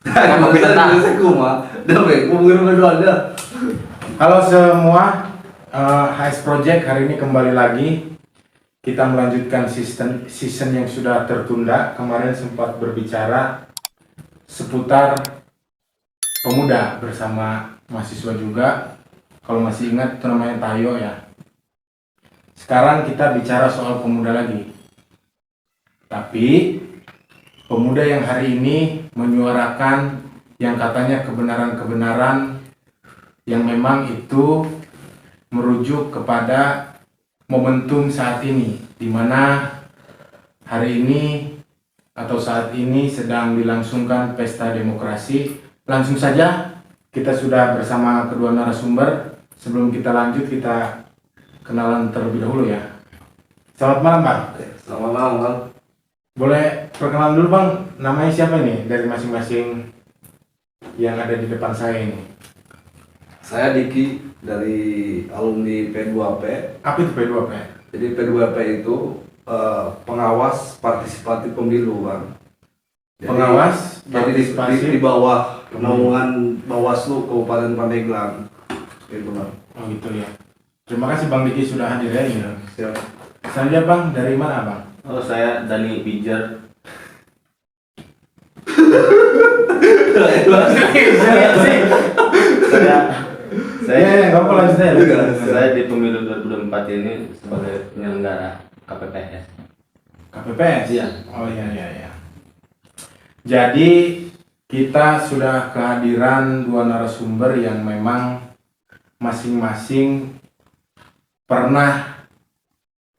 Halo semua, HS Project hari ini kembali lagi. Kita melanjutkan season yang sudah tertunda. Kemarin sempat berbicara seputar pemuda bersama mahasiswa juga. Kalau masih ingat itu namanya Tayo ya. Sekarang kita bicara soal pemuda lagi. Tapi pemuda yang hari ini menyuarakan yang katanya kebenaran-kebenaran yang memang itu merujuk kepada momentum saat ini, di mana hari ini atau saat ini sedang dilangsungkan pesta demokrasi. Langsung saja kita sudah bersama kedua narasumber. Sebelum kita lanjut, kita kenalan terlebih dahulu ya. Selamat malam Bang. Selamat malam Bang. Boleh perkenalan dulu Bang, namanya siapa nih dari masing-masing yang ada di depan saya ini? Saya Diki dari alumni P2P. Apa itu P2P? Jadi P2P itu pengawas partisipatif pemilu Bang. Pengawas Jadi di bawah naungan Bawaslu Kabupaten Pandeglang. Gitu Bang. Oh gitu ya. Terima kasih Bang Diki sudah hadir ya ini. Siap. Selanjutnya Bang, dari mana Bang? Oh, saya Dani Bijer. saya Nggak apa lanjut aja. saya di pemilu 2024 ini sebagai penyelenggara KPPS. KPPS? Iya. Oh iya. Jadi kita sudah kehadiran dua narasumber yang memang masing-masing pernah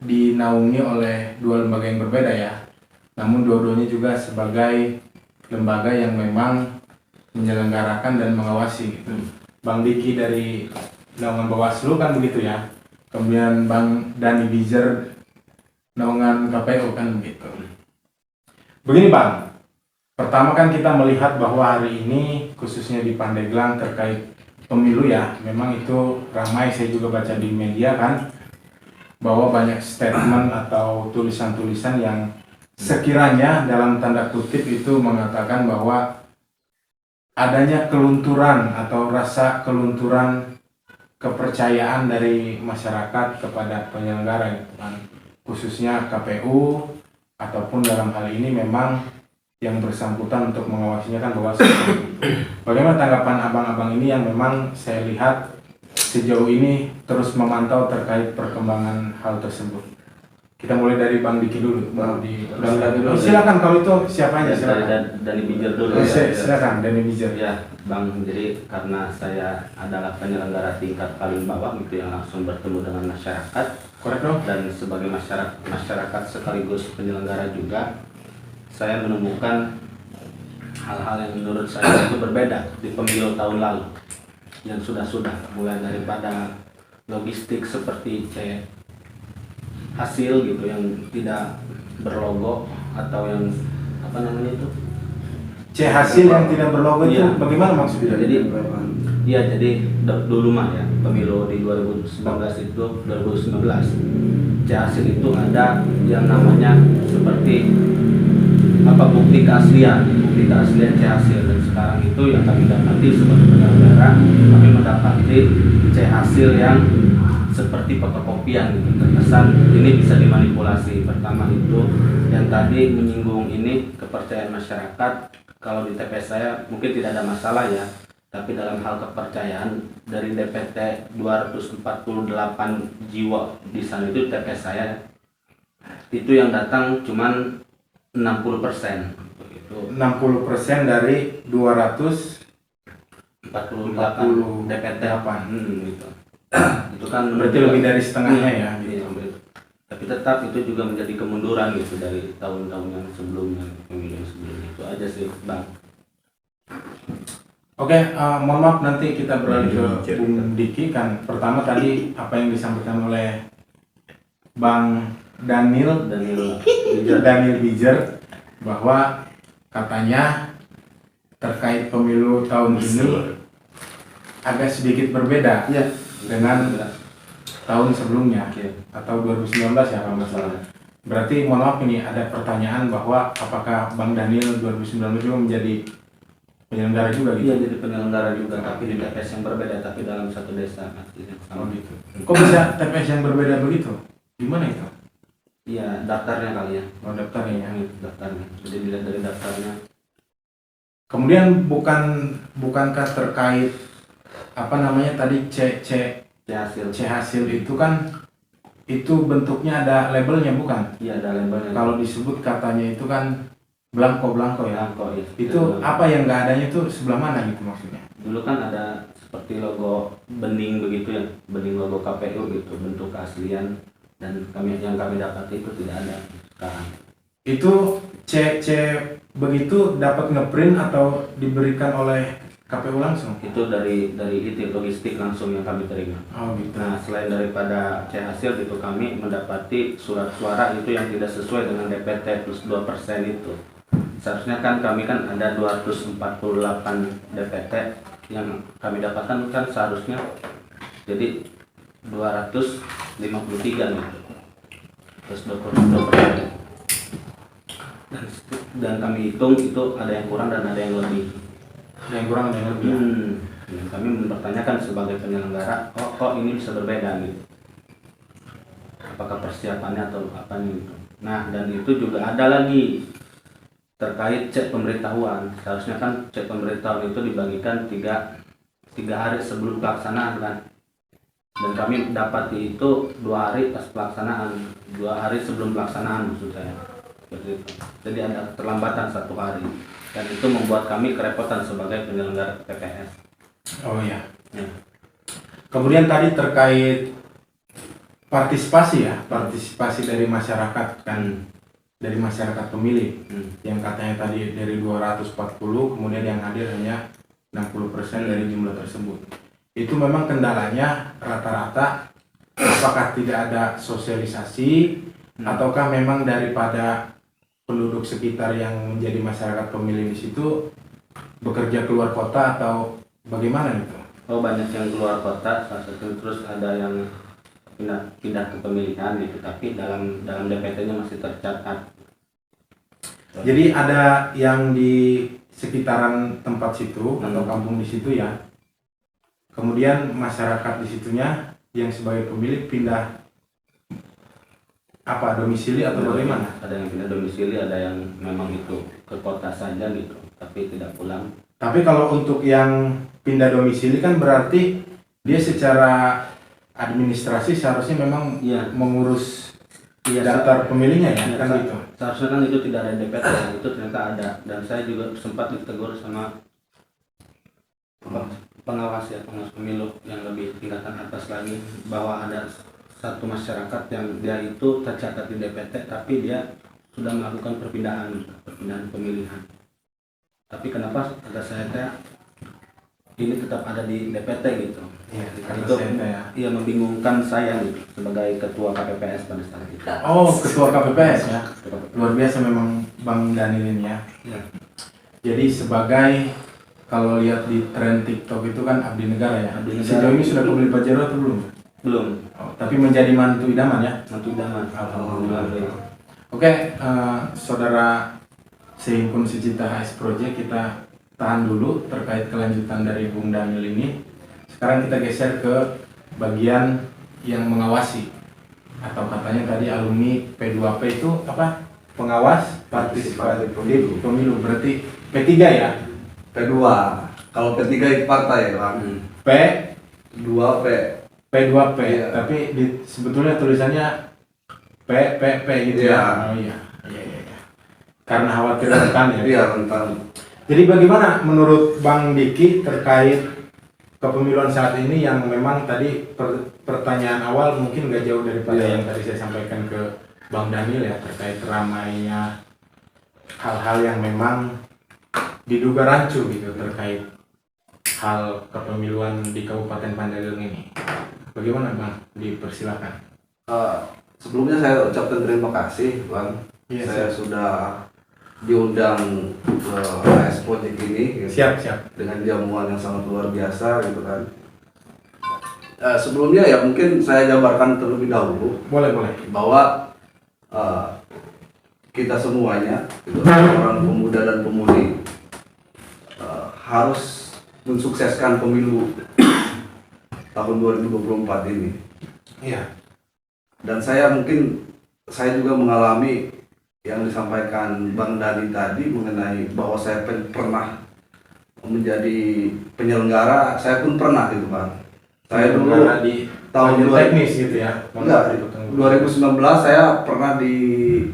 dinaungi oleh dua lembaga yang berbeda ya. Namun dua-duanya juga sebagai lembaga yang memang menyelenggarakan dan mengawasi gitu. Bang Diki dari naungan Bawaslu kan begitu ya. Kemudian Bang Dani Bijer naungan KPU kan begitu. Begini Bang, pertama kan kita melihat bahwa hari ini khususnya di Pandeglang terkait pemilu ya, memang itu ramai, saya juga baca di media kan, bahwa banyak statement atau tulisan-tulisan yang sekiranya dalam tanda kutip itu mengatakan bahwa adanya kelunturan atau rasa kelunturan kepercayaan dari masyarakat kepada penyelenggara gitu kan, khususnya KPU ataupun dalam hal ini memang yang bersangkutan untuk mengawasinya kan Bawaslu. Bagaimana tanggapan abang-abang ini yang memang saya lihat sejauh ini terus memantau terkait perkembangan hal tersebut? Kita mulai dari Bang Diki dulu. Bang dulu. Silakan, kalau itu siapa aja silakan. Dani Bijer dulu. Silakan Dani Bijer. Ya, Bang. Jadi karena saya adalah penyelenggara tingkat paling bawah gitu yang langsung bertemu dengan masyarakat. Korek dong. Dan sebagai masyarakat sekaligus penyelenggara juga, saya menemukan hal-hal yang menurut saya itu berbeda di pemilu tahun lalu yang sudah mulai daripada logistik seperti hasil gitu yang tidak berlogo atau yang apa namanya itu hasil yang tidak berlogo itu iya. Bagaimana maksudnya? Jadi dulu mah ya pemilu di 2019 itu 2019 hasil itu ada yang namanya seperti bukti keaslian hasil, dan sekarang itu yang kami dapati sebagai penyelenggara, kami mendapati hasil yang seperti fotokopian gitu, terkesan ini bisa dimanipulasi. Pertama itu yang tadi menyinggung ini kepercayaan masyarakat. Kalau di TPS saya mungkin tidak ada masalah ya, tapi dalam hal kepercayaan dari DPT 248 jiwa di sana itu TPS saya itu yang datang cuman 60%. Itu 60% dari 248 DPT gitu. Itu kan berarti lebih dari setengahnya ya. Iya, tapi tetap itu juga menjadi kemunduran gitu dari tahun-tahun yang sebelumnya, pemilu yang sebelumnya. Itu aja sih Bang. Oke, mohon maaf nanti kita beralih ke Bung Diki kan. Pertama tadi apa yang disampaikan oleh Bang Daniel Bijer bahwa katanya terkait pemilu tahun ini agak sedikit berbeda dengan tahun sebelumnya atau 2019 ya kalau nggak salah. Berarti mohon maaf ini ada pertanyaan bahwa apakah Bang Daniel 2019 juga menjadi penyelenggara juga Iya, gitu. jadi penyelenggara juga, tapi di TPS yang berbeda, tapi dalam satu desa. Artinya Oh sama. gitu. Kok bisa TPS yang berbeda begitu? Gimana itu? Iya, daftarnya kali ya. Oh daftarnya ya. Daftarnya. Jadi dilihat dari daftarnya. Kemudian bukankah terkait apa namanya tadi Ya, hasil. C hasil itu kan itu bentuknya ada labelnya bukan? Iya, ada labelnya. Kalau disebut katanya itu kan blanko ya. Blanko, ya. Itu apa yang nggak adanya itu sebelah mana gitu maksudnya? Dulu kan ada seperti logo bening begitu ya, bening logo KPU gitu, bentuk keaslian, dan yang kami dapat itu tidak ada sekarang. Itu C begitu dapat ngeprint atau diberikan oleh KPU langsung? Itu dari itu logistik langsung yang kami terima. Oh gitu. Nah, selain daripada C hasil itu kami mendapati surat suara itu yang tidak sesuai dengan DPT plus 2% itu. Seharusnya kan kami kan ada 248 DPT yang kami dapatkan kan seharusnya jadi 253 gitu. Plus 22%. Dan kami hitung itu ada yang kurang dan ada yang lebih. Ada yang kurang ada yang lebih. Dan kami mempertanyakan sebagai penyelenggara, kok ini bisa berbeda gitu. Apakah persiapannya atau apa gitu. Nah, dan itu juga ada lagi terkait cek pemberitahuan. Seharusnya kan cek pemberitahuan itu dibagikan tiga hari sebelum pelaksanaan kan. Dan kami dapati itu 2 hari pas pelaksanaan, 2 hari sebelum pelaksanaan maksud saya. Seperti itu. Jadi ada keterlambatan 1 hari. Dan itu membuat kami kerepotan sebagai penyelenggara TPS. Oh iya. Ya. Kemudian tadi terkait partisipasi ya, partisipasi dari masyarakat kan, dari masyarakat pemilih yang katanya tadi dari 240 kemudian yang hadir hanya 60% dari jumlah tersebut. Itu memang kendalanya rata-rata apakah tidak ada sosialisasi ataukah memang daripada penduduk sekitar yang menjadi masyarakat pemilih di situ bekerja keluar kota atau bagaimana gitu? Oh, banyak yang keluar kota, salah satu terus ada yang pindah ke pemilihan gitu, tapi dalam DPT-nya masih tercatat. Jadi ada yang di sekitaran tempat situ atau kampung di situ ya. Kemudian masyarakat di situnya yang sebagai pemilik pindah apa domisili atau bagaimana? Ada yang pindah domisili, ada yang memang itu ke kota saja gitu, tapi tidak pulang. Tapi kalau untuk yang pindah domisili kan berarti dia secara administrasi seharusnya memang mengurus daftar pemilihnya ya, kan gitu. Seharusnya kan itu tidak ada DPT, itu ternyata ada, dan saya juga sempat ditegur sama pengawas pemilu yang lebih tingkatan atas lagi, bahwa ada satu masyarakat yang dia itu tercatat di DPT tapi dia sudah melakukan perpindahan pemilihan. Tapi kenapa kata saya ini tetap ada di DPT gitu. Iya, Itu iya membingungkan saya gitu sebagai ketua KPPS pada saat itu. Oh, ketua KPPS ya. Luar biasa memang Bang Daniel ini ya. Ya. Jadi sebagai kalau lihat di tren TikTok itu kan abdi negara ya. Abdi negara. Sejauh ini sudah pemilih Pajero atau belum? Belum. Oh, tapi menjadi mantu idaman ya. Mantu idaman. Alhamdulillah. Oke, saudara sehimpun Secinta HS Project, kita tahan dulu terkait kelanjutan dari Bung Daniel ini. Sekarang kita geser ke bagian yang mengawasi atau katanya tadi alumni P2P itu apa? Pengawas partisipatif pemilu. Berarti P3 ya? P2. Kalau P3 itu partai, Bang. P2P. P2P. Iya. Tapi sebetulnya tulisannya P gitu Iya. ya. Oh iya. Iya. Karena khawatir rentan ya. Iya, rentan. Jadi bagaimana menurut Bang Diki terkait kepemiluan saat ini yang memang tadi pertanyaan awal mungkin nggak jauh daripada yang tadi saya sampaikan ke Bang Daniel ya, terkait ramainya hal-hal yang memang diduga rancu gitu terkait hal kepemiluan di Kabupaten Pandeglang ini. Bagaimana Bang? Dipersilakan. Sebelumnya saya ucapkan terima kasih, Bang. Iya, Saya siap. sudah diundang ke HS Project ini gitu, Siap. dengan jamuan yang sangat luar biasa gitu kan. Sebelumnya ya mungkin saya jabarkan terlebih dahulu Boleh. bahwa kita semuanya gitu, orang pemuda dan pemudi harus mensukseskan pemilu tahun 2024 ini. Iya. Dan saya juga mengalami yang disampaikan Bang Dani tadi mengenai bahwa saya pernah menjadi penyelenggara, saya pun pernah gitu Bang. Saya dulu di tahun teknis gitu ya. Enggak, 2019 saya pernah di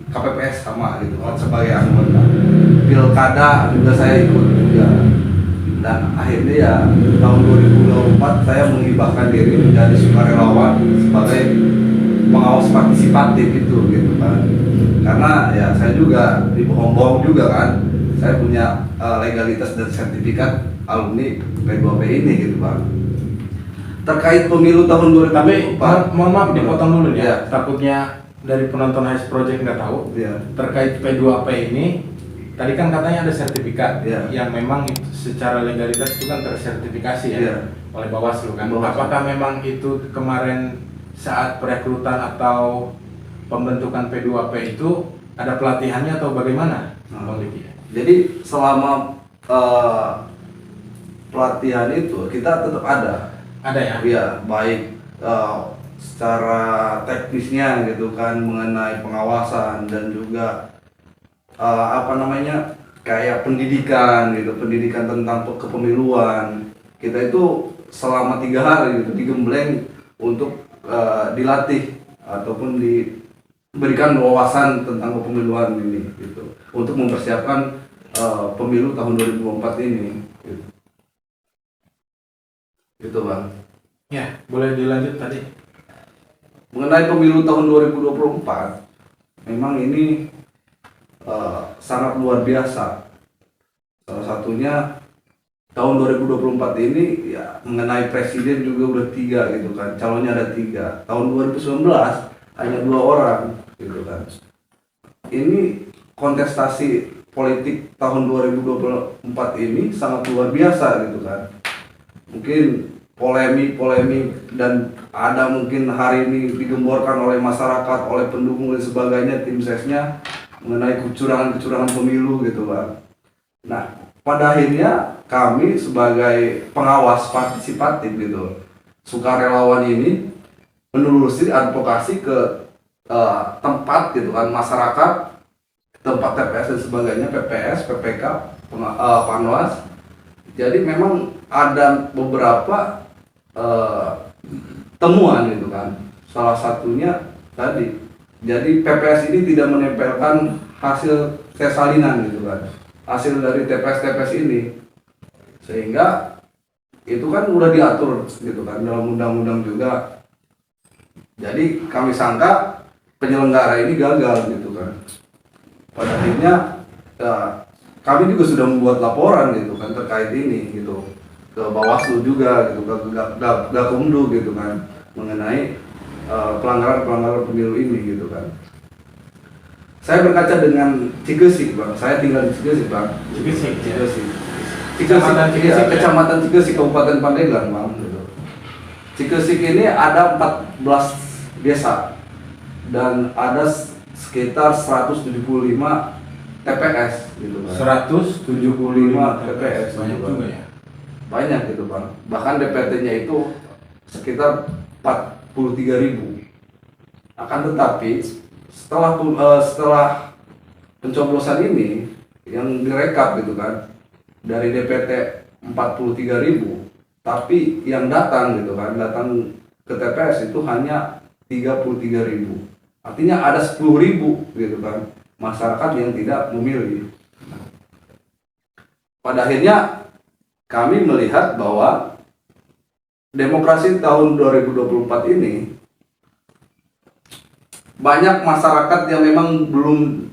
KPPS sama gitu kan sebagai anggota. Pilkada juga saya ikut juga. Dan akhirnya ya tahun 2024 saya menghibahkan diri menjadi sukarelawan sebagai pengawas partisipatif itu gitu kan. Karena ya saya juga dibohong-bohong juga kan. Saya punya legalitas dan sertifikat alumni P2P ini gitu Bang. Terkait pemilu tahun 2024. Tapi mohon maaf dipotong dulu ya. Ya. Takutnya dari penonton Highest Project nggak tahu. Ya. Terkait P2P ini, tadi kan katanya ada sertifikat Ya. yang memang secara legalitas itu kan tersertifikasi ya, Ya. oleh Bawaslu kan. Bawaslu. Apakah memang itu kemarin saat perekrutan atau pembentukan P2P itu ada pelatihannya atau bagaimana, Bang Diki? Jadi selama pelatihan itu kita tetap ada. Ada ya? Ya, baik secara teknisnya gitu kan mengenai pengawasan dan juga kayak pendidikan gitu, pendidikan tentang kepemiluan. Kita itu selama 3 hari gitu digembleng untuk dilatih ataupun diberikan wawasan tentang kepemiluan ini gitu untuk mempersiapkan pemilu tahun 2024 ini gitu. Gitu Bang. Ya, boleh dilanjut tadi. Mengenai pemilu tahun 2024, memang ini sangat luar biasa. Salah satunya tahun 2024 ini ya mengenai presiden juga udah 3 gitu kan, calonnya ada 3. Tahun 2019 hanya 2 orang gitu kan. Ini kontestasi politik tahun 2024 ini sangat luar biasa gitu kan. Mungkin polemik dan ada mungkin hari ini digemborkan oleh masyarakat, oleh pendukung dan sebagainya, tim sesnya mengenai kecurangan pemilu gitu Bang. Nah, pada akhirnya kami sebagai pengawas partisipatif gitu, sukarelawan ini menelusuri advokasi ke tempat gitu kan, masyarakat, tempat TPS dan sebagainya, PPS, PPK, Panwas. Jadi memang ada beberapa temuan gitu kan. Salah satunya tadi, jadi PPS ini tidak menempelkan hasil tes salinan gitu kan, hasil dari TPS ini, sehingga itu kan udah diatur gitu kan dalam undang-undang juga. Jadi kami sangka penyelenggara ini gagal gitu kan. Pada akhirnya kami juga sudah membuat laporan gitu kan terkait ini gitu ke Bawaslu juga gitu, ke Gakumdu gitu kan mengenai pelanggaran pemilu ini gitu kan. Saya berkaca dengan Cikesik Bang, saya tinggal di Cikesik Bang. Cikesik, Kecamatan Cikesik, Kabupaten Pandeglang Bang. Gitu. Cikesik ini ada 14 desa dan ada sekitar 175 TPS gitu kan. 175 TPS banyak gitu, juga Bang. ya. Banyak gitu Bang. Bahkan DPT-nya itu sekitar 43.000. Akan tetapi setelah pencoblosan ini yang direkap gitu kan dari DPT 43.000, tapi yang datang gitu kan, datang ke TPS itu hanya 33.000. Artinya ada 10.000 gitu kan masyarakat yang tidak memilih. Pada akhirnya kami melihat bahwa demokrasi tahun 2024 ini banyak masyarakat yang memang belum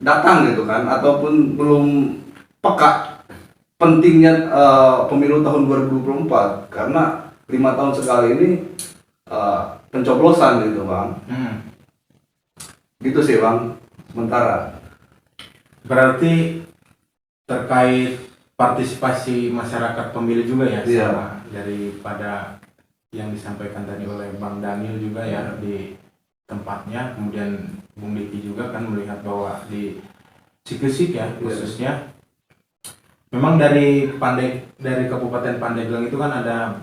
datang gitu kan, ataupun belum peka pentingnya pemilu tahun 2024 karena 5 tahun sekali ini pencoblosan gitu Bang. Gitu sih Bang, sementara. Berarti terkait partisipasi masyarakat pemilih juga ya, Iya. sama daripada yang disampaikan tadi oleh Bang Daniel juga ya di tempatnya, kemudian Bung Diki juga kan melihat bahwa di Cikesik ya khususnya Memang dari Kabupaten Pandeglang itu kan ada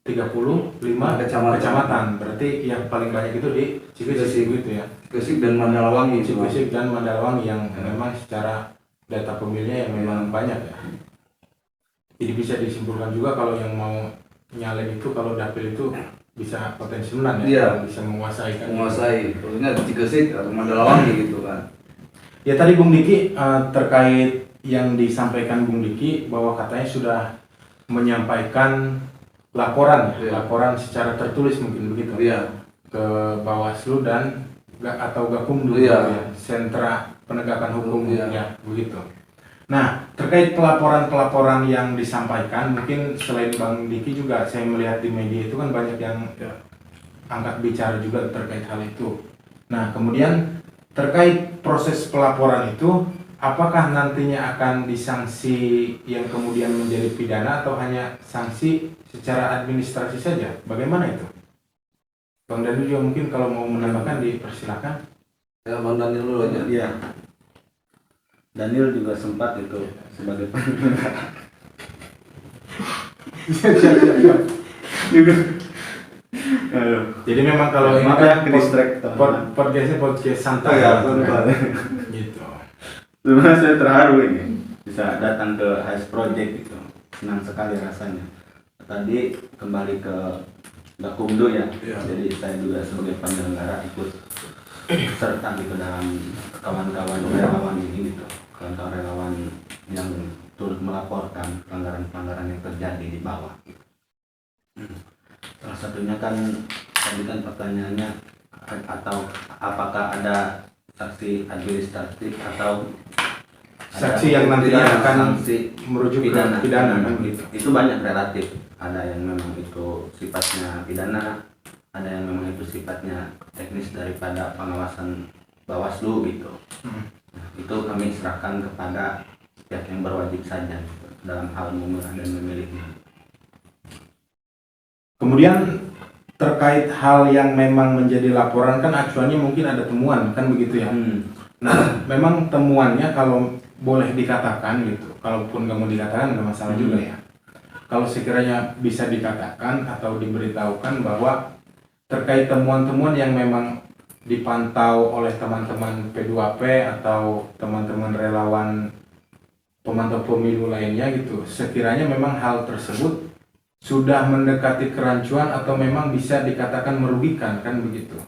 35 kecamatan. Berarti yang paling banyak itu di Cikesik gitu ya. Cikesik dan Mandalawangi. Cikesik dan Mandalawangi yang memang secara data pemilihnya yang memang banyak ya. Jadi bisa disimpulkan juga kalau yang mau nyalek itu kalau dapil itu bisa potensi menang ya. Iya. Bisa menguasai kan. Menguasai, khususnya Cikesik atau Mandalawangi gitu kan. Ya tadi Bung Diki terkait yang disampaikan Bung Diki bahwa katanya sudah menyampaikan laporan secara tertulis mungkin begitu Iya. ke Bawaslu dan atau Gakumdu Iya. ya, Sentra Penegakan Hukum Iya. ya begitu. Nah terkait pelaporan yang disampaikan mungkin selain Bang Diki juga saya melihat di media itu kan banyak yang angkat bicara juga terkait hal itu. Nah kemudian terkait proses pelaporan itu, apakah nantinya akan disanksi yang kemudian menjadi pidana atau hanya sanksi secara administrasi saja? Bagaimana itu? Bang Daniel juga mungkin kalau mau menambahkan dipersilakan. Ya Bang Daniel dulu aja. Iya. Daniel juga sempat itu sebagai penyelenggara. Jadi memang kalau ini Maaf kan ya, ke distract, teman-teman. podcast santai Ya, gitu. Sebenarnya saya terharu ini bisa datang ke Highest Project gitu, senang sekali rasanya. Tadi kembali ke Gakumdu ya, jadi saya juga sebagai penyelenggara ikut serta gitu dalam kawan-kawan relawan ini gitu, kawan-kawan relawan yang turut melaporkan pelanggaran-pelanggaran yang terjadi di bawah. Gitu. Salah satunya kan tadi kan pertanyaannya atau apakah ada saksi administratif atau Saksi yang nantinya akan sanksi merujuk ke pidana kan gitu. itu banyak relatif, ada yang memang itu sifatnya pidana, ada yang memang itu sifatnya teknis daripada pengawasan Bawaslu gitu. Nah, itu kami serahkan kepada pihak yang berwajib saja gitu, dalam hal memilah dan memilihnya. Kemudian terkait hal yang memang menjadi laporan kan acuannya mungkin ada temuan kan begitu ya. Nah memang temuannya kalau boleh dikatakan gitu, kalaupun nggak mau dikatakan nggak masalah juga ya. Kalau sekiranya bisa dikatakan atau diberitahukan bahwa terkait temuan-temuan yang memang dipantau oleh teman-teman P2P atau teman-teman relawan pemantau pemilu lainnya gitu, sekiranya memang hal tersebut sudah mendekati kerancuan atau memang bisa dikatakan merugikan kan begitu.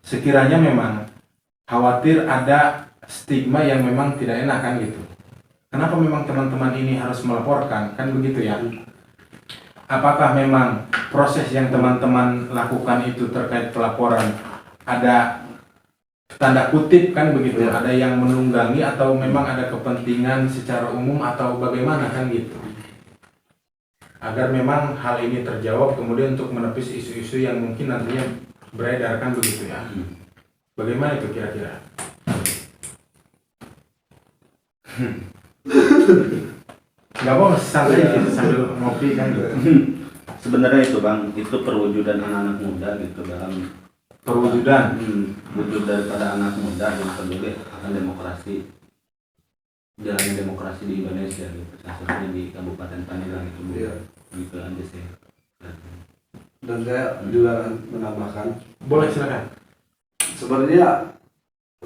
Sekiranya memang khawatir ada stigma yang memang tidak enak kan gitu. Kenapa memang teman-teman ini harus melaporkan kan begitu ya? Apakah memang proses yang teman-teman lakukan itu terkait pelaporan ada tanda kutip kan begitu, ada yang menunggangi atau memang ada kepentingan secara umum atau bagaimana kan gitu? Agar memang hal ini terjawab kemudian untuk menepis isu-isu yang mungkin nantinya beredar kan begitu ya. Bagaimana itu kira-kira? Gak apa santai gitu sambil ngopi kan gitu. Sebenarnya itu Bang, itu perwujudan anak-anak muda gitu dalam Perwujudan wujud daripada anak muda yang peduli akan demokrasi, jalannya demokrasi di Indonesia gitu, khususnya di Kabupaten Pandeglang itu. Iya. Gitu aja sih. Dan saya juga akan menambahkan, boleh silakan. sebenarnya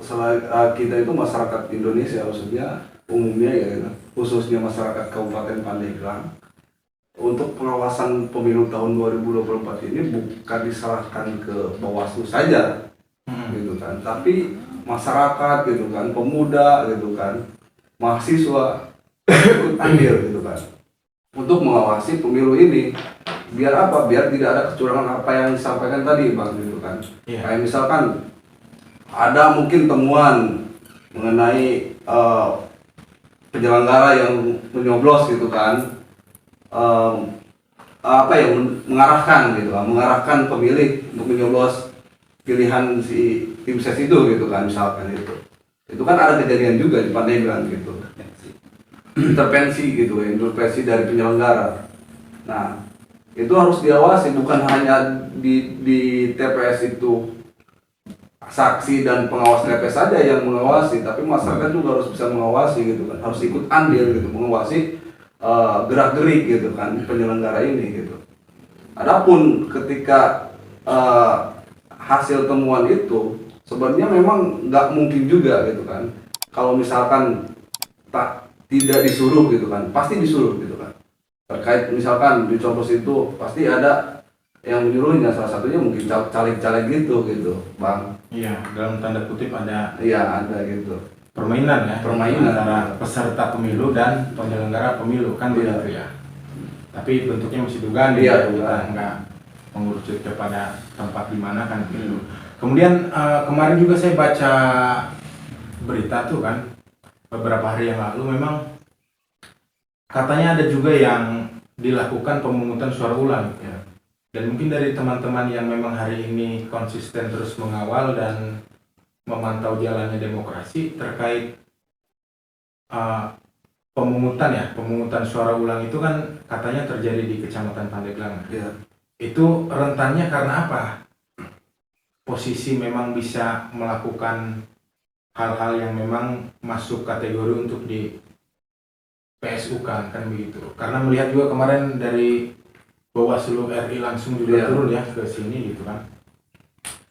selain kita itu masyarakat Indonesia maksudnya umumnya ya, khususnya masyarakat Kabupaten Pandeglang, untuk pengawasan pemilu tahun 2024 ini bukan diserahkan ke Bawaslu saja, gitu kan, tapi masyarakat gitu kan, pemuda gitu kan, mahasiswa ikut andil gitu kan, untuk mengawasi pemilu ini. Biar apa? Biar tidak ada kecurangan apa yang disampaikan tadi Bang gitu kan. Iya. Kayak misalkan ada mungkin temuan mengenai penyelenggara yang menyoblos gitu kan, mengarahkan gitu kan, mengarahkan pemilih untuk menyoblos pilihan si tim ses itu gitu kan, misalkan itu kan ada kejadian juga di Pandeglang gitu, intervensi gitu, intervensi dari penyelenggara. Nah itu harus diawasi, bukan hanya di TPS itu saksi dan pengawas TPS saja yang mengawasi, tapi masyarakat juga harus bisa mengawasi gitu kan, harus ikut andil gitu, mengawasi gerak-gerik gitu kan penyelenggara ini gitu. Adapun ketika hasil temuan itu sebenarnya memang nggak mungkin juga gitu kan, kalau misalkan tidak disuruh gitu kan, pasti disuruh gitu kan. Terkait misalkan di coblos itu pasti ada yang menyuruhnya, salah satunya mungkin caleg-caleg gitu Bang. Iya, dalam tanda kutip ada Iya, ada gitu. permainan ya, Permainan antara peserta pemilu dan penyelenggara pemilu kan Iya. begitu ya. Tapi bentuknya masih dugaan Iya, kita dugaan. nggak mengerucut kepada tempat di mana kan gitu. Kemudian kemarin juga saya baca berita tuh kan beberapa hari yang lalu, memang katanya ada juga yang dilakukan pemungutan suara ulang ya. Dan mungkin dari teman-teman yang memang hari ini konsisten terus mengawal dan memantau jalannya demokrasi terkait pemungutan suara ulang itu kan katanya terjadi di Kecamatan Pandeglang. Iya. Itu rentannya karena apa? Posisi memang bisa melakukan hal-hal yang memang masuk kategori untuk di PSU kan begitu. Karena melihat juga kemarin dari Bawaslu RI langsung juga Iya. turun ya ke sini gitu kan.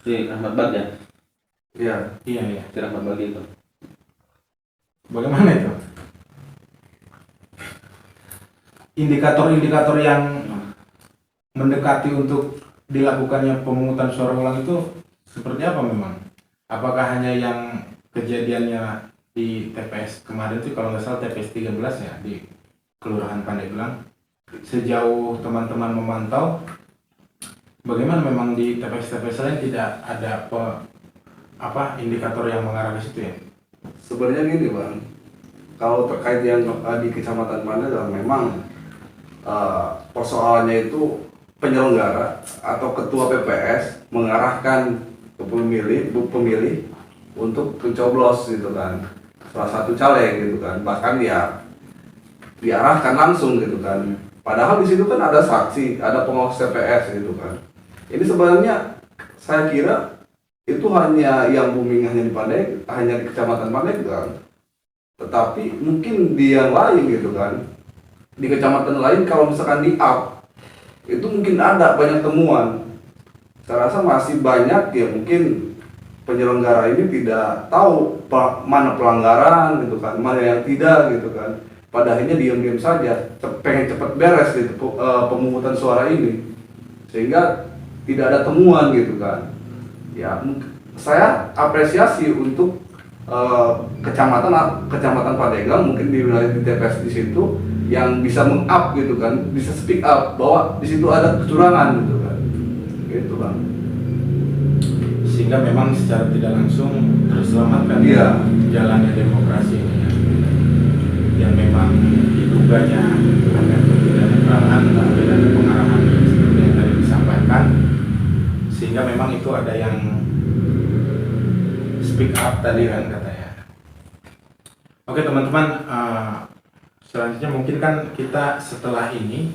Si Rahmat Bag ya, Iya. Iya. si Rahmat Bag itu. Bagaimana itu? Indikator-indikator yang mendekati untuk dilakukannya pemungutan suara ulang itu seperti apa memang? Apakah hanya yang kejadiannya di TPS kemarin itu, kalau nggak salah TPS 13 ya, di Kelurahan Pandeglang? Sejauh teman-teman memantau, bagaimana memang di TPS-TPS lain tidak ada indikator yang mengarah ke situ ya? Sebenarnya gini Bang, kalau terkait yang di Kecamatan Pandeglang memang persoalannya itu penyelenggara atau ketua PPS mengarahkan ke pemilih untuk mencoblos gitu kan, salah satu caleg gitu kan, bahkan ya diarahkan langsung gitu kan. Padahal di situ kan ada saksi, ada pengawas TPS gitu kan. Ini sebenarnya saya kira itu hanya yang booming hanya di Kecamatan Pandeglang. Tetapi mungkin di yang lain gitu kan, di kecamatan lain kalau misalkan di up itu mungkin ada banyak temuan. Saya rasa masih banyak ya mungkin penyelenggara ini tidak tahu mana pelanggaran gitu kan, mana yang tidak gitu kan. Pada akhirnya diam-diam saja, pengen cepat beres gitu pemungutan suara ini, sehingga tidak ada temuan gitu kan. Ya saya apresiasi untuk kecamatan Pandeglang, mungkin di wilayah di TPS di situ yang bisa meng-up gitu kan, bisa speak up bahwa di situ ada kecurangan gitu kan, gitu Bang. Sehingga memang secara tidak langsung terselamatkan Iya. jalannya demokrasi ini ya. Yang memang diduganya ada ketidaknetralan, ada pengarahan seperti yang tadi disampaikan, sehingga memang itu ada yang speak up tadi kan katanya. Oke teman-teman, selanjutnya mungkin kan kita setelah ini,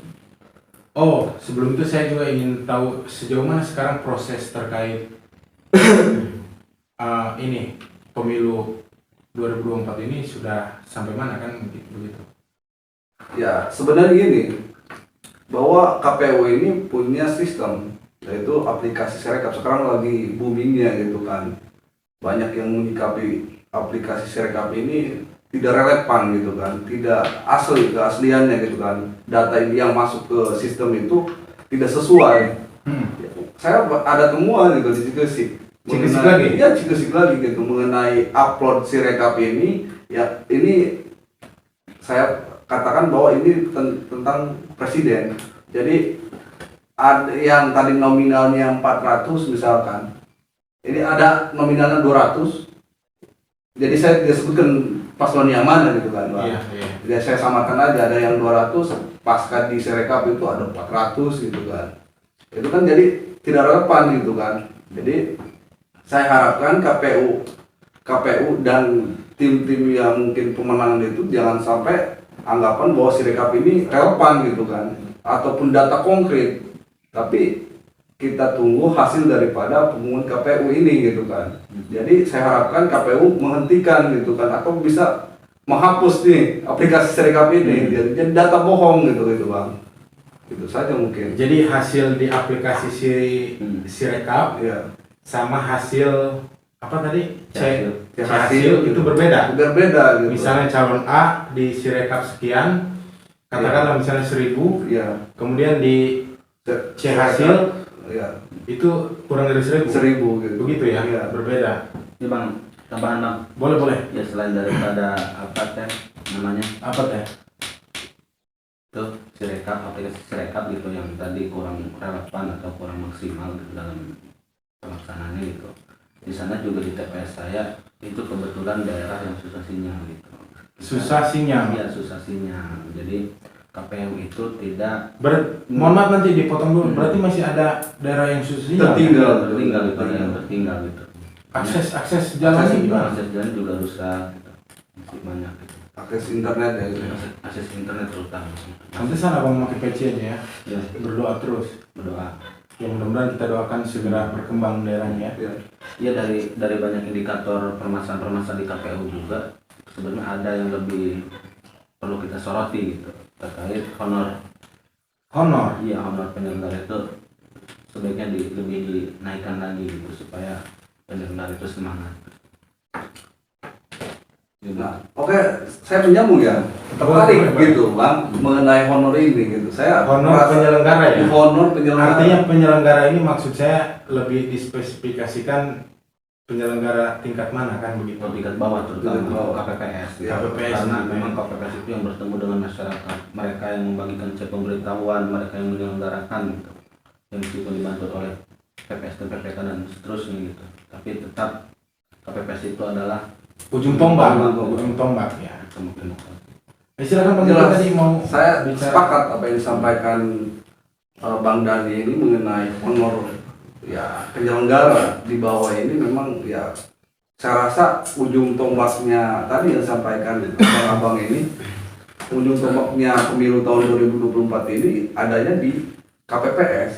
sebelum itu saya juga ingin tahu sejauh mana sekarang proses terkait ini pemilu 2024 ini sudah sampai mana kan begitu? Ya sebenarnya gini, bahwa KPU ini punya sistem, yaitu aplikasi Sirekap. Sekarang lagi boomingnya gitu kan, banyak yang menyikapi aplikasi Sirekap ini tidak relevan gitu kan, tidak asli keasliannya gitu kan, data yang masuk ke sistem itu tidak sesuai. Saya ada temuan gitu di Cikesik lagi? Iya, Cikesik lagi gitu mengenai upload Sirekap ini. Ya ini saya katakan bahwa ini tentang presiden. Jadi ada yang tadi nominalnya 400 misalkan, ini ada nominalnya 200. Jadi saya tidak sebutkan paslon yang mana gitu kan, Pak. Iya. Jadi saya samakan aja, ada yang 200, pasca di Sirekap itu ada 400 gitu kan. Itu kan jadi tidak relevan gitu kan. Jadi saya harapkan KPU dan tim-tim yang mungkin pemenangan itu jangan sampai anggapan bahwa Sirekap ini relevan gitu kan, ataupun data konkret. Tapi kita tunggu hasil daripada pengumuman KPU ini gitu kan. Jadi saya harapkan KPU menghentikan gitu kan, atau bisa menghapus nih aplikasi Sirekap ini. Jadi data bohong gitu Bang. Itu saja mungkin. Jadi hasil di aplikasi Sirekap Ya. sama hasil apa tadi? Hasil. Hasil itu berbeda. Berbeda gitu. Misalnya calon A di Sirekap sekian, katakanlah misalnya 1000, ya. kemudian di C hasil Ya. itu kurang dari 1000. 1000 gitu. Begitu ya, Iya. berbeda. Ini Bang, tambahan Bang. Boleh. Ya selain daripada apa teh namanya Apa teh? itu Sirekap, aplikasi Sirekap gitu yang tadi kurang relevan atau kurang maksimal gitu dalam pelaksanaannya gitu. Di sana juga di TPS saya itu kebetulan daerah yang susah sinyal gitu. Susah sinyal. Iya, susah sinyal. Jadi KPU itu tidak Mohon maaf nanti dipotong dulu. Berarti masih ada daerah yang susah sinyal. tertinggal gitu, yang tertinggal gitu. Akses jalannya gimana? Akses jalan juga rusak gitu. Masih banyak gitu. Akses internet ya gitu. Akses internet terutama. Pantesan abang pakai PC aja ya. Ya, Berdoa terus. berdoa. Ya mudah-mudahan kita doakan segera berkembang daerahnya. Ya. Ya dari banyak indikator permasalahan-permasalahan di KPU juga sebenarnya ada yang lebih perlu kita soroti gitu terkait honor. Iya, honor penyelenggara itu sebaiknya lebih dinaikkan lagi gitu supaya penyelenggara itu semangat. Nah, oke, saya menyambung ya. Tertarik gitu Bang mengenai honor ini gitu. Saya Honor merasa- penyelenggara ya? Honor penyelenggara. Artinya penyelenggara ini maksud saya lebih dispesifikasikan penyelenggara tingkat mana kan begitu? Tingkat bawah terutama Tingkat bawah. KPPS Ya, KPPS karena gitu ya. memang KPPS itu yang bertemu dengan masyarakat, mereka yang membagikan cek pemberitahuan, mereka yang menyelenggarakan gitu, yang meskipun dibantu oleh PPS dan PPK dan seterusnya gitu, tapi tetap KPPS itu adalah Ujung tombak ya. demokrasi. Silakan Pak Jelas. tadi mau Saya bicara. sepakat apa yang disampaikan Bang Dani ini mengenai honor ya penyelenggara di bawah ini. Memang ya saya rasa ujung tombaknya tadi yang disampaikan abang ini, ujung tombaknya pemilu tahun 2024 ini adanya di KPPS.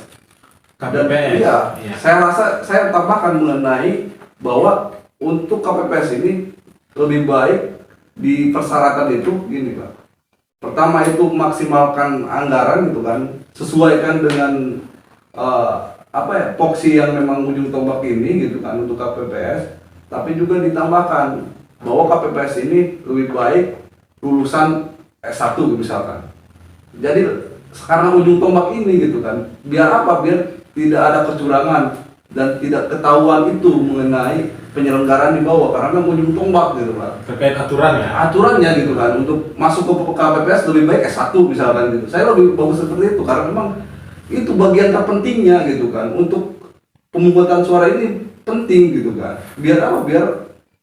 Dan KPPS. iya, Iya. saya rasa saya tambahkan mengenai bahwa untuk KPPS ini lebih baik di persyaratan itu gini Pak. Pertama itu maksimalkan anggaran gitu kan, sesuaikan dengan poksi yang memang ujung tombak ini gitu kan untuk KPPS. Tapi juga ditambahkan bahwa KPPS ini lebih baik lulusan S1 misalkan. Jadi sekarang ujung tombak ini gitu kan, biar apa? Biar tidak ada kecurangan dan tidak ketahuan itu mengenai penyelenggaraan di bawah, karena memang ujung tombak gitu Pak. Terkait aturan ya. Aturannya gitu kan, untuk masuk ke KPPS lebih baik S1 misalkan gitu. Saya lebih bagus seperti itu karena memang itu bagian terpentingnya gitu kan. Untuk pemungutan suara ini penting gitu kan. Biar apa? Biar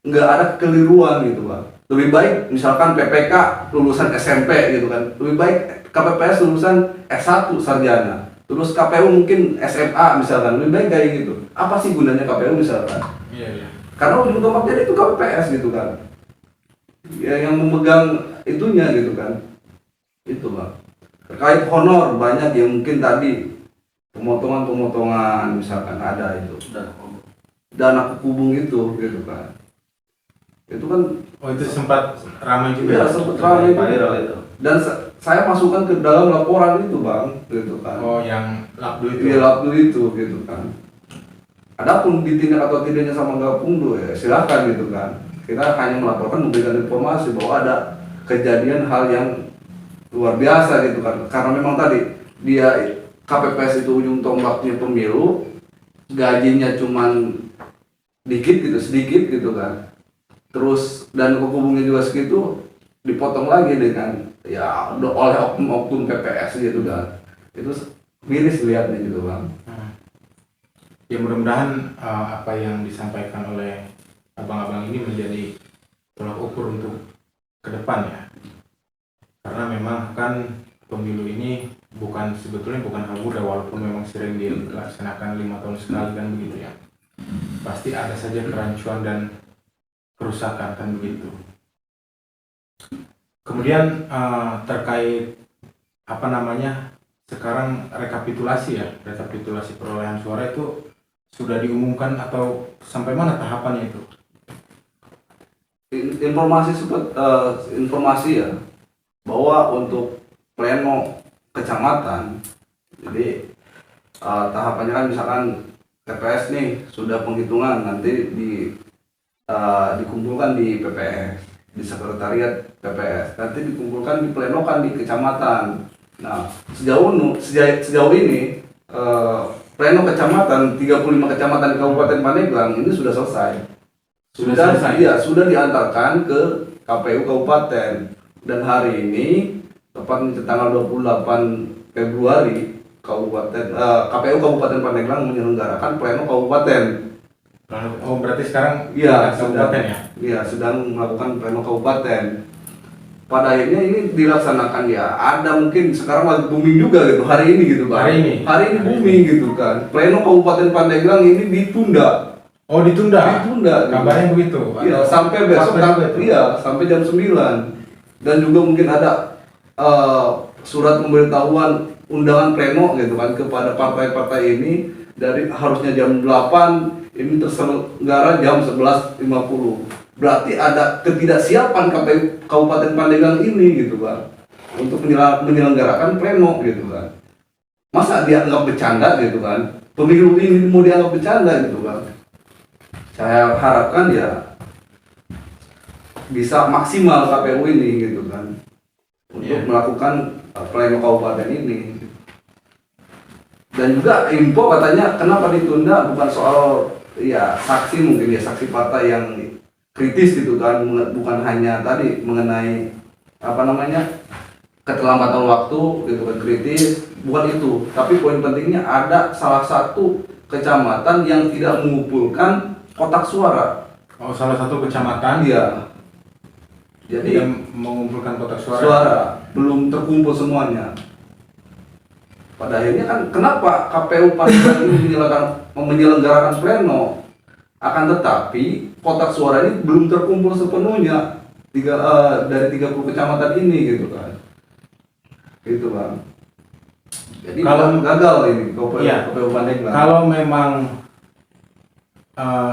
nggak ada kekeliruan gitu Pak. Lebih baik misalkan PPK lulusan SMP gitu kan. Lebih baik KPPS lulusan S1 sarjana. Terus KPU mungkin SMA misalkan. Lebih baik kayak gitu. Apa sih gunanya KPU misalkan? Iya. Karena ujung tombaknya itu KPPS gitu kan, ya, yang memegang itunya gitu kan, itu Bang. Terkait honor banyak yang mungkin tadi pemotongan misalkan ada itu, dana kekubung itu gitu kan, itu kan Oh itu sempat ramai ya juga. sempat ramai Viral itu. dan saya masukkan ke dalam laporan itu Bang, gitu kan. Oh yang Labdu itu. Iya Labdu itu gitu kan. Adapun ditindak atau tidaknya sama Gakumdu ya silakan gitu kan. Kita hanya melaporkan, memberikan informasi bahwa ada kejadian hal yang luar biasa gitu kan. Karena memang tadi dia KPPS itu ujung tombaknya pemilu, gajinya cuman dikit gitu, sedikit gitu kan. Terus dan kekubungnya juga segitu, dipotong lagi dengan ya oleh oknum-oknum PPS gitu kan. Itu miris lihatnya gitu Bang. Ya mudah-mudahan apa yang disampaikan oleh abang-abang ini menjadi tolak ukur untuk ke depan ya. Karena memang kan pemilu ini sebetulnya bukan hal mudah, walaupun memang sering dilaksanakan 5 tahun sekali kan begitu ya. Pasti ada saja kerancuan dan kerusakan kan begitu. Kemudian terkait sekarang rekapitulasi perolehan suara itu sudah diumumkan atau sampai mana tahapannya itu? Informasi ya, bahwa untuk pleno kecamatan, jadi tahapannya kan misalkan TPS nih sudah penghitungan, nanti dikumpulkan di PPS, di sekretariat PPS, nanti dikumpulkan di pleno kan di kecamatan. Nah, sejauh ini pleno kecamatan 35 kecamatan di Kabupaten Pandeglang ini sudah selesai. Iya, sudah diantarkan ke KPU Kabupaten, dan hari ini tepat tanggal 28 Februari KPU Kabupaten Pandeglang menyelenggarakan pleno kabupaten. Oh, berarti sekarang Iya, kabupaten ya? Iya, sedang melakukan pleno kabupaten. Pada akhirnya ini dilaksanakan ya. Ada mungkin sekarang lagi booming juga gitu hari ini gitu kan. Hari ini booming gitu kan. Pleno Kabupaten Pandeglang ini ditunda. Oh, ditunda. Gitu. Kabarnya begitu. Iya, sampai besok. Iya, sampai jam 9. Dan juga mungkin ada surat pemberitahuan undangan pleno gitu kan kepada partai-partai ini, dari harusnya jam 8 ini terselenggara jam 11.50. Berarti ada ketidaksiapan KPU Kabupaten Pandeglang ini gitu kan untuk menyelenggarakan pleno gitu kan. Masa dianggap bercanda gitu kan? Pemilu ini mau dianggap bercanda gitu kan? Saya harapkan ya bisa maksimal KPU ini gitu kan untuk melakukan pleno kabupaten ini. Dan juga info katanya kenapa ditunda bukan soal ya saksi, mungkin ya saksi partai yang kritis gitu kan, bukan hanya tadi mengenai keterlambatan waktu gitu kan, kritis, bukan itu, tapi poin pentingnya ada salah satu kecamatan yang tidak mengumpulkan kotak suara. Oh, salah satu kecamatan Iya. Jadi yang mengumpulkan kotak suara belum terkumpul semuanya. Pada akhirnya kan kenapa KPU Pandeglang ini menyelenggarakan pleno, akan tetapi kotak suara ini belum terkumpul sepenuhnya dari 30 kecamatan ini gitu kan. Gitu Bang. Jadi kalau gagal ini KPU Pandeglang. Kalau memang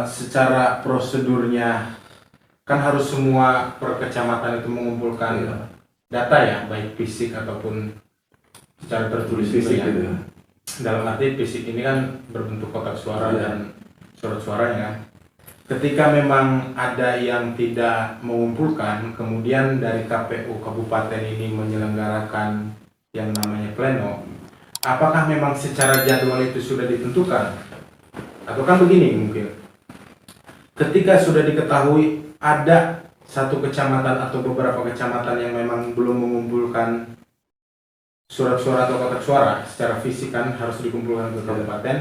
secara prosedurnya kan harus semua per kecamatan itu mengumpulkan data ya, baik fisik ataupun secara tertulis fisik gitu gitu ya. Dalam arti fisik ini kan berbentuk kotak suara dan surat suaranya kan. Ketika memang ada yang tidak mengumpulkan, kemudian dari KPU Kabupaten ini menyelenggarakan yang namanya pleno, apakah memang secara jadwal itu sudah ditentukan? Atau kan begini mungkin, ketika sudah diketahui ada satu kecamatan atau beberapa kecamatan yang memang belum mengumpulkan surat suara atau kotak suara secara fisik kan harus dikumpulkan ke kabupaten,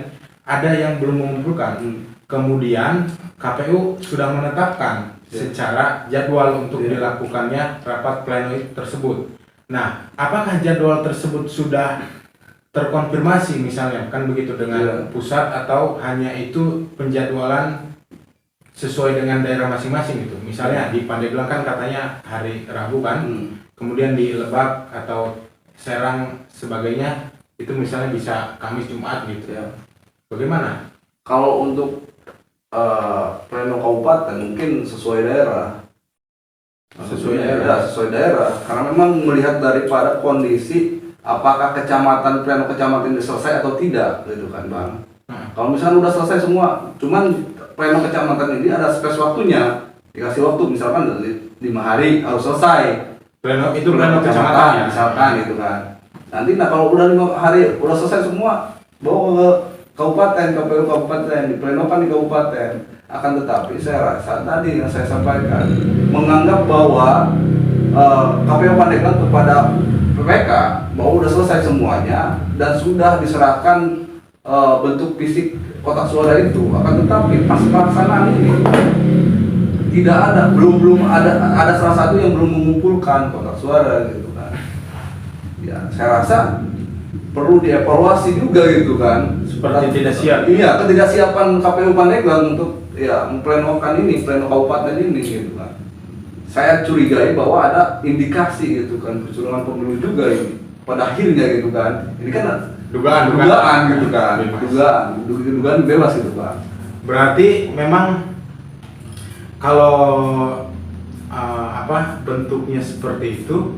ada yang belum mengumpulkan. Kemudian KPU sudah menetapkan secara jadwal untuk dilakukannya rapat pleno tersebut. Nah, apakah jadwal tersebut sudah terkonfirmasi misalnya kan begitu dengan pusat, atau hanya itu penjadwalan sesuai dengan daerah masing-masing gitu? Misalnya di Pandeglang kan katanya hari Rabu kan, kemudian di Lebak atau Serang sebagainya itu misalnya bisa Kamis Jumat gitu ya. Bagaimana? Kalau untuk pleno kabupaten mungkin sesuai daerah. Sesuai daerah. Karena memang melihat daripada kondisi apakah pleno kecamatan ini selesai atau tidak gitu kan Bang. Kalau misalnya udah selesai semua, cuman pleno kecamatan ini ada space waktunya, dikasih waktu misalkan 5 hari harus selesai. Pleno kecamatan ya? Misalkan gitu kan. Nanti kalau udah 5 hari udah selesai semua, bawa ke kabupaten, KPU kabupaten, di plenokan di kabupaten. Akan tetapi saya rasa tadi yang saya sampaikan menganggap bahwa KPU Pandeglang kepada PPK bahwa udah selesai semuanya dan sudah diserahkan bentuk fisik kotak suara itu, akan tetapi pas pelaksanaan ini tidak ada, belum ada salah satu yang belum mengumpulkan kotak suara gitu kan. Ya, saya rasa perlu dievaluasi juga gitu kan. Seperti tidak siap. Iya, ketidaksiapan KPU Pandeglang untuk memplenokan ini, pleno kabupaten ini gitu kan. Saya curigai bahwa ada indikasi gitu kan kecurangan pemilu juga ini. pada akhirnya gitu kan. Ini kan Dugaan gitu kan. Bebas. Dugaan bebas gitu kan. Berarti memang kalau bentuknya seperti itu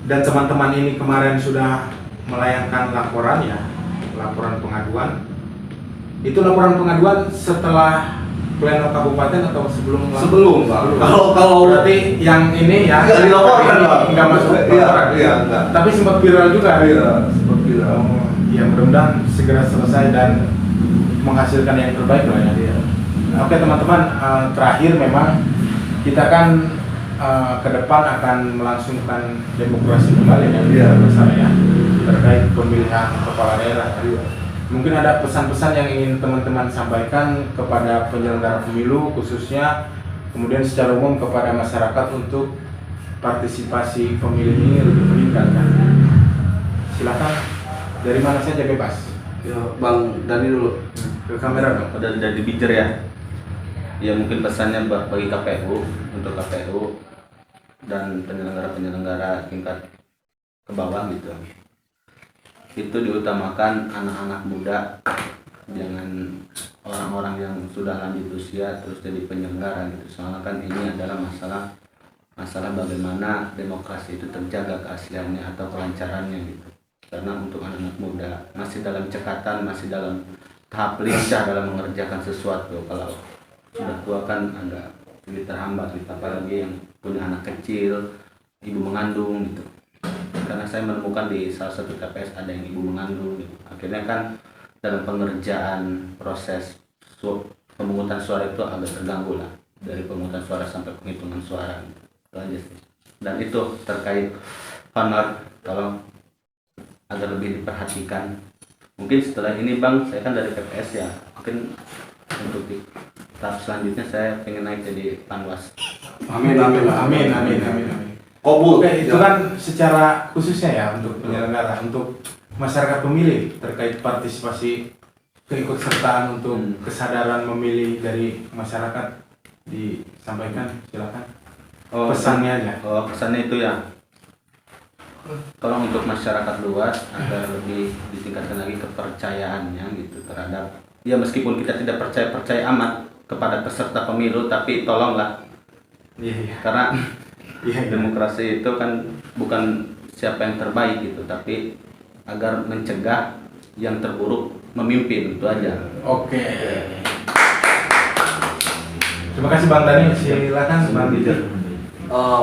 dan teman-teman ini kemarin sudah melayangkan laporan pengaduan. Itu laporan pengaduan setelah pleno kabupaten atau sebelum? Sebelum, Pak. Kalau berarti yang ini ya nggak dilaporkan, Pak. nggak masuk laporan. Iya, enggak. Tapi sempat viral juga. Iya, sempat viral. Ya mudah-mudahan segera selesai dan menghasilkan yang terbaik lah ya. Iya. Oke teman-teman, terakhir memang kita kan ke depan akan melangsungkan demokrasi kembali ya, Iya. ya terkait pemilihan kepala daerah. Mungkin ada pesan-pesan yang ingin teman-teman sampaikan kepada penyelenggara pemilu khususnya, kemudian secara umum kepada masyarakat untuk partisipasi pemilih ini lebih meningkatkan. Silakan, dari mana saja bebas. Ya, Bang Dani dulu. Ke kamera dong. Udah di bicara ya. Ya mungkin pesannya bagi KPU, untuk KPU dan penyelenggara tingkat ke bawah gitu. Itu diutamakan anak-anak muda, jangan orang-orang yang sudah lanjut usia terus jadi penyelenggara gitu. Soalnya kan ini adalah masalah bagaimana demokrasi itu terjaga keasliannya atau kelancarannya gitu. Karena untuk anak-anak muda masih dalam cekatan, masih dalam tahap lincah dalam mengerjakan sesuatu. Kalau sudah tua kan agak sedikit terhambat gitu, apalagi yang punya anak kecil, ibu mengandung gitu. Karena saya menemukan di salah satu TPS ada yang ibu mengandung gitu. Akhirnya kan dalam pengerjaan proses pemungutan suara itu agak terganggu lah, dari pemungutan suara sampai penghitungan suara gitu. Itu aja sih. Dan itu terkait honor, tolong agar lebih diperhatikan. Mungkin setelah ini Bang, saya kan dari TPS ya, mungkin untuk di tahap selanjutnya saya pengen naik jadi panwas. Amin. Oke, itu kan secara khususnya ya untuk penyelenggara, untuk masyarakat pemilih terkait partisipasi keikutsertaan untuk kesadaran memilih dari masyarakat disampaikan, silakan. Pesannya aja. Pesannya itu ya, tolong untuk masyarakat luas agar lebih ditingkatkan lagi kepercayaannya gitu terhadap, ya meskipun kita tidak percaya amat kepada peserta pemilu, tapi tolonglah. Iya. Karena demokrasi itu kan bukan siapa yang terbaik gitu, tapi agar mencegah yang terburuk memimpin, itu aja. Oke. Terima kasih Bang Dani, silakan Bang Dijer.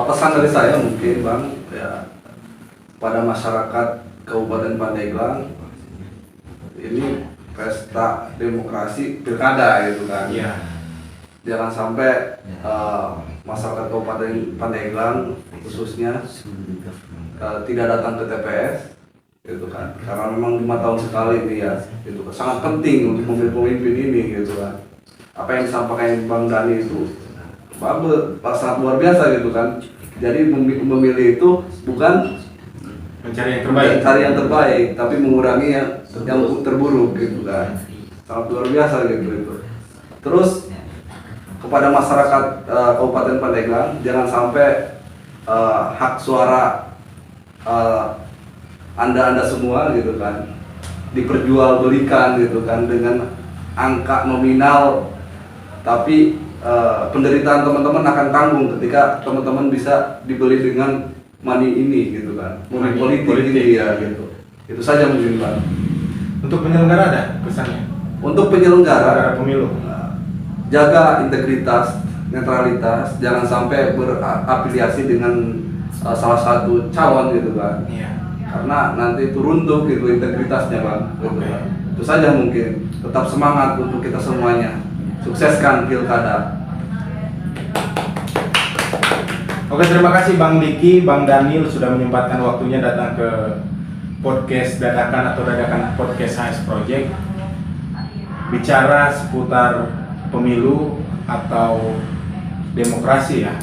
Pesan dari saya mungkin Bang ya, pada masyarakat Kabupaten Pandeglang, ini pesta demokrasi pilkada gitu kan. Iya. Jangan sampai masyarakat Kabupaten Pandeglang khususnya tidak datang ke TPS gitu kan, karena memang 5 tahun sekali ini ya, itu sangat penting untuk memilih pemimpin ini gitu kan. Apa yang disampaikan Bang Dani itu sangat luar biasa gitu kan. Jadi memilih itu bukan mencari yang terbaik, tapi mengurangi yang terburuk gitu kan. Sangat luar biasa gitu. Terus kepada masyarakat Kabupaten Pandeglang, jangan sampai hak suara anda semua gitu kan diperjualbelikan gitu kan dengan angka nominal, tapi penderitaan teman-teman akan tanggung ketika teman-teman bisa dibeli dengan money ini gitu kan, money politik ini ya gitu. Itu saja mungkin Bang. Untuk penyelenggara ada pesannya? Untuk penyelenggara pemilu, jaga integritas, netralitas, jangan sampai berafiliasi dengan salah satu calon gitu kan. Iya. Karena nanti itu runtuh gitu integritasnya Bang. Gitu, Oke. Bang. Itu saja mungkin. Tetap semangat untuk kita semuanya. Sukseskan pilkada. Oke, terima kasih Bang Diki, Bang Daniel sudah menyempatkan waktunya datang ke podcast dadakan podcast HS Project, bicara seputar pemilu atau demokrasi ya,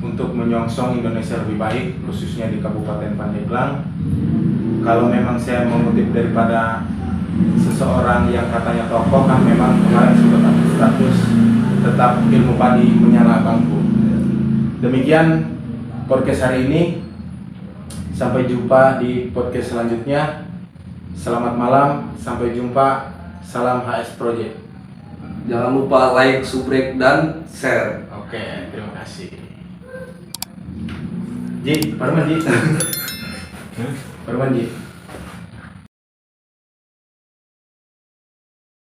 untuk menyongsong Indonesia lebih baik khususnya di Kabupaten Pandeglang. Kalau memang saya mengutip daripada seseorang yang katanya tokoh, kan memang kemarin sudah status tetap ilmu padi menyala bangku. Demikian podcast hari ini. Sampai jumpa di podcast selanjutnya. Selamat malam, sampai jumpa. Salam HS Project. Jangan lupa like, subrek, dan share. Oke, terima kasih. Ji, Parman Ji. Parman Ji.